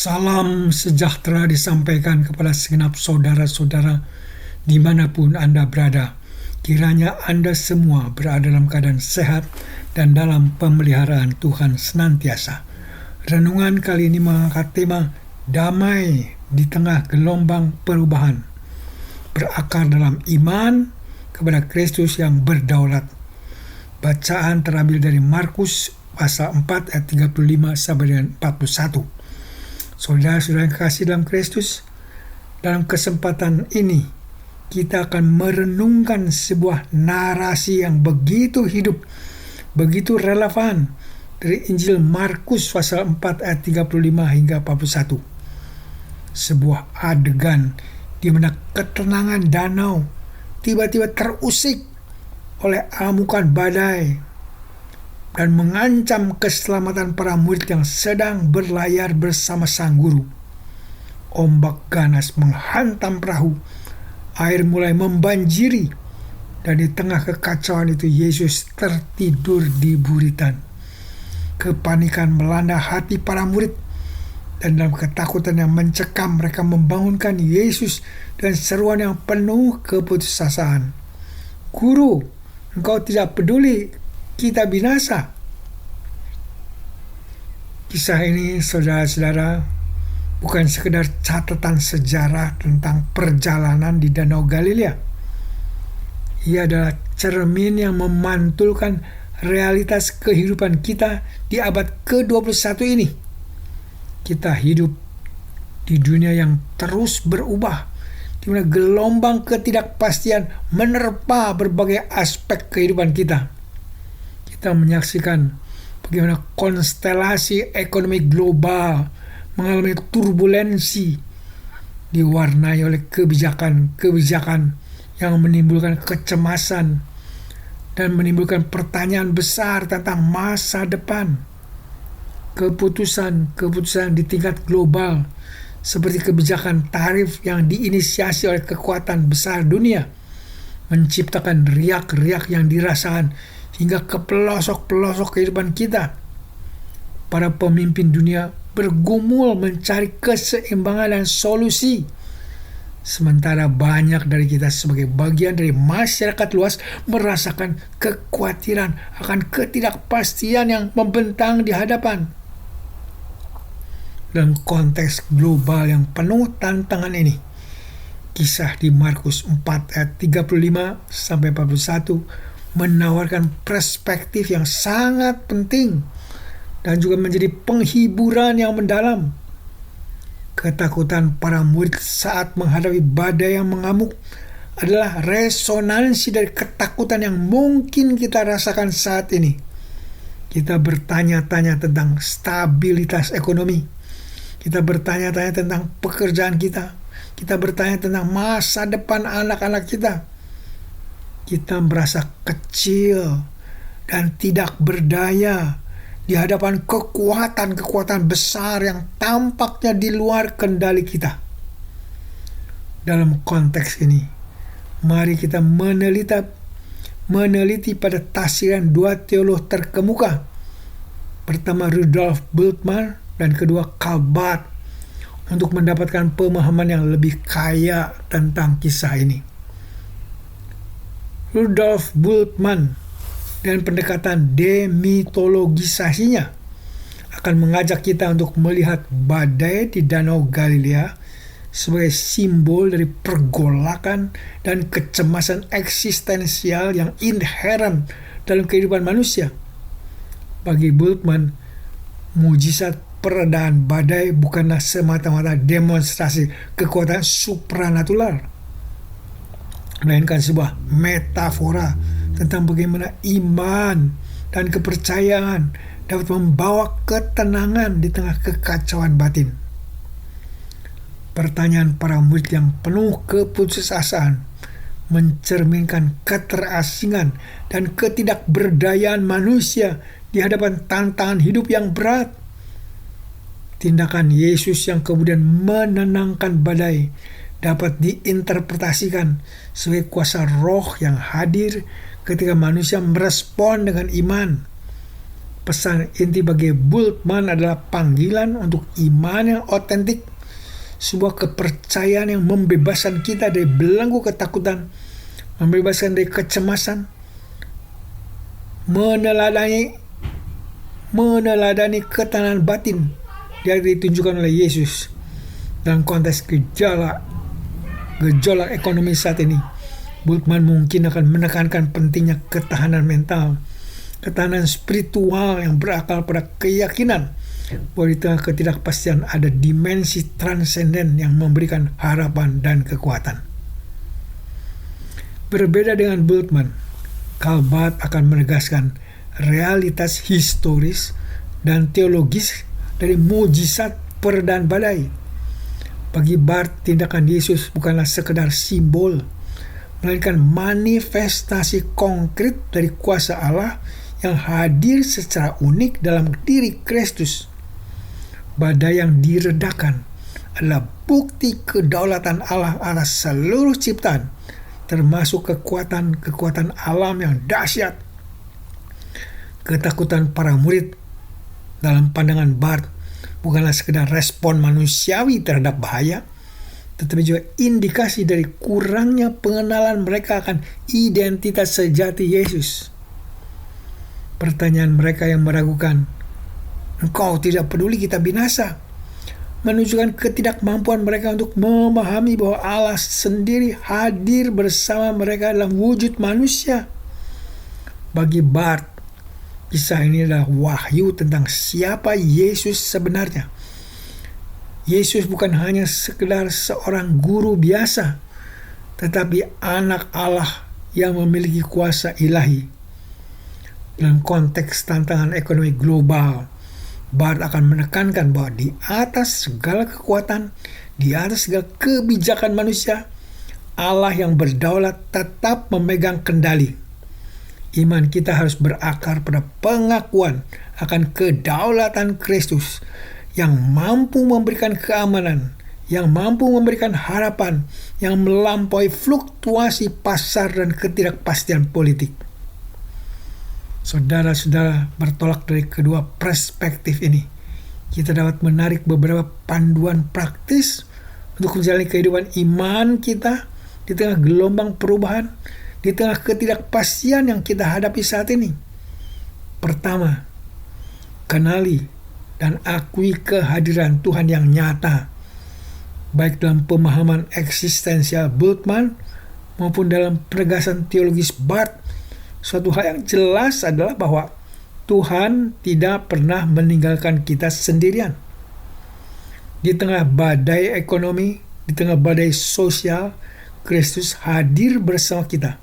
Salam sejahtera disampaikan kepada segenap saudara-saudara dimanapun Anda berada. Kiranya Anda semua berada dalam keadaan sehat dan dalam pemeliharaan Tuhan senantiasa. Renungan kali ini mengangkat tema damai di tengah gelombang perubahan. Berakar dalam iman kepada Kristus yang berdaulat. Bacaan terambil dari Markus pasal 4 ayat 35 sampai dengan 41. Saudara-saudara yang kasih dalam Kristus, dalam kesempatan ini kita akan merenungkan sebuah narasi yang begitu hidup, begitu relevan dari Injil Markus pasal 4 ayat 35 hingga 41. Sebuah adegan di mana ketenangan danau tiba-tiba terusik oleh amukan badai dan mengancam keselamatan para murid yang sedang berlayar bersama sang guru. Ombak ganas menghantam perahu, air mulai membanjiri, dan di tengah kekacauan itu Yesus tertidur di buritan. Kepanikan melanda hati para murid, dan dalam ketakutan yang mencekam mereka membangunkan Yesus dan seruan yang penuh keputusasaan. "Guru, Engkau tidak peduli kita binasa." Kisah ini, saudara-saudara, bukan sekedar catatan sejarah tentang perjalanan di Danau Galilea. Ia adalah cermin yang memantulkan realitas kehidupan kita di abad ke-21 ini. Kita hidup di dunia yang terus berubah, di mana gelombang ketidakpastian menerpa berbagai aspek kehidupan kita. Kita menyaksikan bagaimana konstelasi ekonomi global mengalami turbulensi, diwarnai oleh kebijakan-kebijakan yang menimbulkan kecemasan dan menimbulkan pertanyaan besar tentang masa depan. Keputusan-keputusan di tingkat global seperti kebijakan tarif yang diinisiasi oleh kekuatan besar dunia menciptakan riak-riak yang dirasakan hingga ke pelosok-pelosok kehidupan kita. Para pemimpin dunia bergumul mencari keseimbangan dan solusi. Sementara banyak dari kita sebagai bagian dari masyarakat luas merasakan kekhawatiran akan ketidakpastian yang membentang di hadapan. Dalam konteks global yang penuh tantangan ini, kisah di Markus 4 ayat 35 sampai 41 menawarkan perspektif yang sangat penting dan juga menjadi penghiburan yang mendalam. Ketakutan para murid saat menghadapi badai yang mengamuk adalah resonansi dari ketakutan yang mungkin kita rasakan saat ini. Kita bertanya-tanya tentang stabilitas ekonomi. Kita bertanya-tanya tentang pekerjaan kita. Kita bertanya tentang masa depan anak-anak kita. Kita merasa kecil dan tidak berdaya di hadapan kekuatan-kekuatan besar yang tampaknya di luar kendali kita. Dalam konteks ini, mari kita meneliti pada tafsiran dua teolog terkemuka. Pertama Rudolf Bultmann dan kedua Karl Barth, untuk mendapatkan pemahaman yang lebih kaya tentang kisah ini. Rudolf Bultmann dan pendekatan demitologisasinya akan mengajak kita untuk melihat badai di Danau Galilea sebagai simbol dari pergolakan dan kecemasan eksistensial yang inheren dalam kehidupan manusia. Bagi Bultmann, mujizat peredaan badai bukanlah semata-mata demonstrasi kekuatan supranatural, melainkan sebuah metafora tentang bagaimana iman dan kepercayaan dapat membawa ketenangan di tengah kekacauan batin. Pertanyaan para murid yang penuh keputusasaan mencerminkan keterasingan dan ketidakberdayaan manusia di hadapan tantangan hidup yang berat. Tindakan Yesus yang kemudian menenangkan badai dapat diinterpretasikan sebagai kuasa roh yang hadir ketika manusia merespon dengan iman. Pesan inti bagi Bultmann adalah panggilan untuk iman yang otentik, sebuah kepercayaan yang membebaskan kita dari belenggu ketakutan, membebaskan dari kecemasan, meneladani ketahanan batin yang ditunjukkan oleh Yesus dalam konteks gejolak ekonomi saat ini. Bultmann mungkin akan menekankan pentingnya ketahanan mental, ketahanan spiritual yang berakar pada keyakinan bahwa di tengah ketidakpastian ada dimensi transenden yang memberikan harapan dan kekuatan. Berbeda dengan Bultmann, Karl Barth akan menegaskan realitas historis dan teologis dari mujizat peredaan badai. Bagi Barth, tindakan Yesus bukanlah sekedar simbol, melainkan manifestasi konkret dari kuasa Allah yang hadir secara unik dalam diri Kristus. Badai yang diredakan adalah bukti kedaulatan Allah atas seluruh ciptaan, termasuk kekuatan alam yang dahsyat. Ketakutan para murid dalam pandangan Barth bukanlah sekedar respon manusiawi terhadap bahaya, tetapi juga indikasi dari kurangnya pengenalan mereka akan identitas sejati Yesus. Pertanyaan mereka yang meragukan, "Engkau tidak peduli kita binasa?" menunjukkan ketidakmampuan mereka untuk memahami bahwa Allah sendiri hadir bersama mereka dalam wujud manusia. Bagi Barth, kisah ini adalah wahyu tentang siapa Yesus sebenarnya. Yesus bukan hanya sekedar seorang guru biasa, tetapi anak Allah yang memiliki kuasa ilahi. Dalam konteks tantangan ekonomi global, Barth akan menekankan bahwa di atas segala kekuatan, di atas segala kebijakan manusia, Allah yang berdaulat tetap memegang kendali. Iman kita harus berakar pada pengakuan akan kedaulatan Kristus yang mampu memberikan keamanan, yang mampu memberikan harapan, yang melampaui fluktuasi pasar dan ketidakpastian politik. Saudara-saudara, bertolak dari kedua perspektif ini, kita dapat menarik beberapa panduan praktis untuk menjalani kehidupan iman kita di tengah gelombang perubahan, di tengah ketidakpastian yang kita hadapi saat ini. Pertama, kenali dan akui kehadiran Tuhan yang nyata, baik dalam pemahaman eksistensial Bultmann maupun dalam penegasan teologis Barth. Suatu hal yang jelas adalah bahwa Tuhan tidak pernah meninggalkan kita sendirian. Di tengah badai ekonomi, di tengah badai sosial, Kristus hadir bersama kita,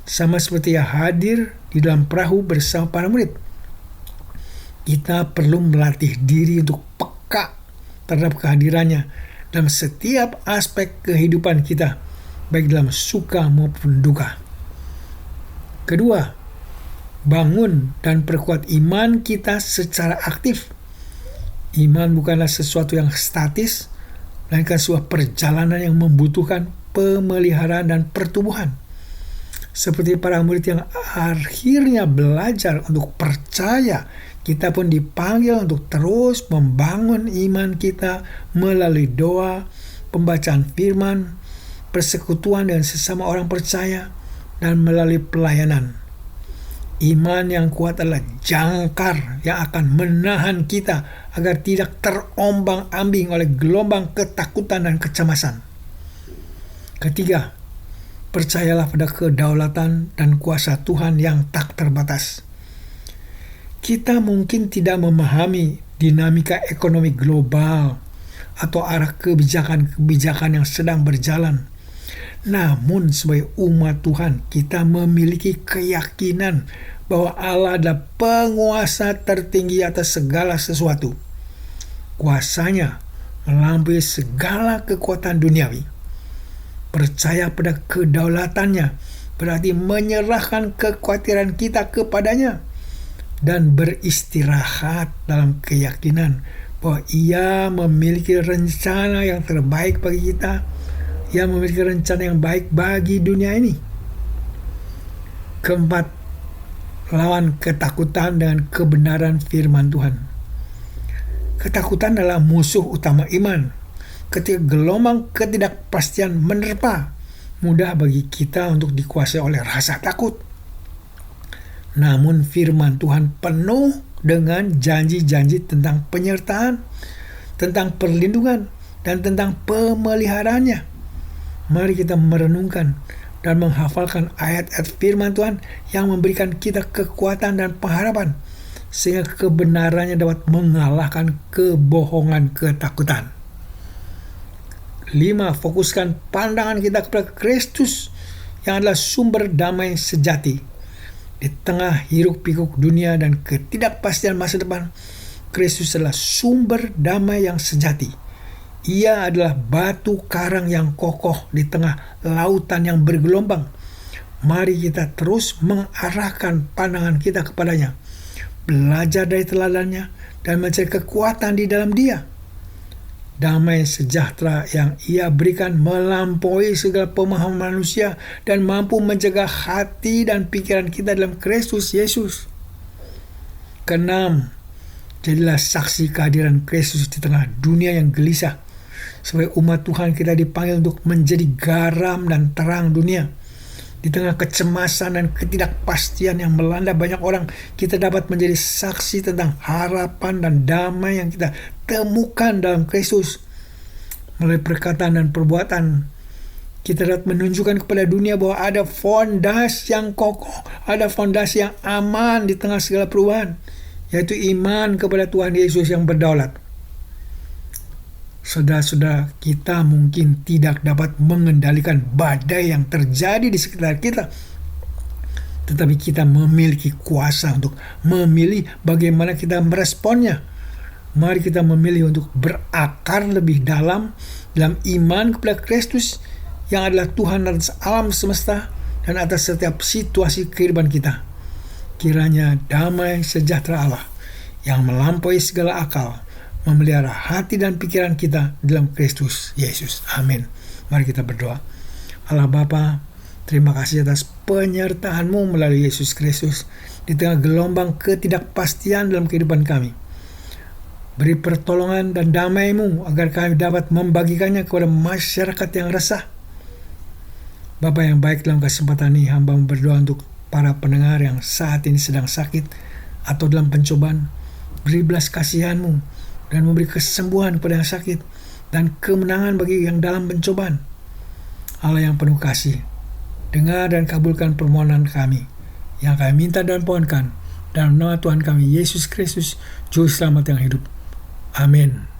sama seperti yang hadir di dalam perahu bersama para murid. Kita perlu melatih diri untuk peka terhadap kehadirannya dalam setiap aspek kehidupan kita, baik dalam suka maupun duka. Kedua, bangun dan perkuat iman kita secara aktif. Iman bukanlah sesuatu yang statis, melainkan sebuah perjalanan yang membutuhkan pemeliharaan dan pertumbuhan. Seperti para murid yang akhirnya belajar untuk percaya, kita pun dipanggil untuk terus membangun iman kita melalui doa, pembacaan firman, persekutuan dengan sesama orang percaya, dan melalui pelayanan. Iman yang kuat adalah jangkar yang akan menahan kita agar tidak terombang-ambing oleh gelombang ketakutan dan kecemasan. Ketiga, percayalah pada kedaulatan dan kuasa Tuhan yang tak terbatas. Kita mungkin tidak memahami dinamika ekonomi global atau arah kebijakan-kebijakan yang sedang berjalan. Namun sebagai umat Tuhan, kita memiliki keyakinan bahwa Allah adalah penguasa tertinggi atas segala sesuatu. Kuasanya melampaui segala kekuatan duniawi. Percaya pada kedaulatannya berarti menyerahkan kekhawatiran kita kepadanya dan beristirahat dalam keyakinan bahwa Ia memiliki rencana yang terbaik bagi kita. Ia memiliki rencana yang baik bagi dunia ini. Keempat, lawan ketakutan dengan kebenaran firman Tuhan. Ketakutan adalah musuh utama iman. Ketika gelombang ketidakpastian menerpa, mudah bagi kita untuk dikuasai oleh rasa takut. Namun firman Tuhan penuh dengan janji-janji tentang penyertaan, tentang perlindungan, dan tentang pemeliharaannya. Mari kita merenungkan dan menghafalkan ayat-ayat firman Tuhan yang memberikan kita kekuatan dan pengharapan, sehingga kebenarannya dapat mengalahkan kebohongan ketakutan. 5. Fokuskan pandangan kita kepada Kristus yang adalah sumber damai sejati. Di tengah hiruk-pikuk dunia dan ketidakpastian masa depan, Kristus adalah sumber damai yang sejati. Ia adalah batu karang yang kokoh di tengah lautan yang bergelombang. Mari kita terus mengarahkan pandangan kita kepadanya, belajar dari teladannya, dan mencari kekuatan di dalam Dia. Damai sejahtera yang Ia berikan melampaui segala pemahaman manusia dan mampu menjaga hati dan pikiran kita dalam Kristus Yesus. 6. Jadilah saksi kehadiran Kristus di tengah dunia yang gelisah. Sebagai umat Tuhan, kita dipanggil untuk menjadi garam dan terang dunia. Di tengah kecemasan dan ketidakpastian yang melanda banyak orang, kita dapat menjadi saksi tentang harapan dan damai yang kita temukan dalam Kristus. Melalui perkataan dan perbuatan, kita dapat menunjukkan kepada dunia bahwa ada fondasi yang kokoh, ada fondasi yang aman di tengah segala perubahan, yaitu iman kepada Tuhan Yesus yang berdaulat. Saudara-saudara, kita mungkin tidak dapat mengendalikan badai yang terjadi di sekitar kita, tetapi kita memiliki kuasa untuk memilih bagaimana kita meresponnya. Mari kita memilih untuk berakar lebih dalam iman kepada Kristus yang adalah Tuhan atas alam semesta dan atas setiap situasi kehidupan kita. Kiranya damai sejahtera Allah yang melampaui segala akal memelihara hati dan pikiran kita dalam Kristus Yesus. Amin. Mari kita berdoa. Allah Bapa, terima kasih atas penyertaan-Mu melalui Yesus Kristus di tengah gelombang ketidakpastian dalam kehidupan kami. Beri pertolongan dan damai-Mu agar kami dapat membagikannya kepada masyarakat yang resah. Bapa yang baik, dalam kesempatan ini hamba berdoa untuk para pendengar yang saat ini sedang sakit atau dalam pencobaan. Beri belas kasihan-Mu dan memberi kesembuhan kepada yang sakit dan kemenangan bagi yang dalam pencobaan. Allah yang penuh kasih, dengar dan kabulkan permohonan kami yang kami minta dan pohonkan dalam nama Tuhan kami Yesus Kristus, Juru Selamat yang hidup. Amin.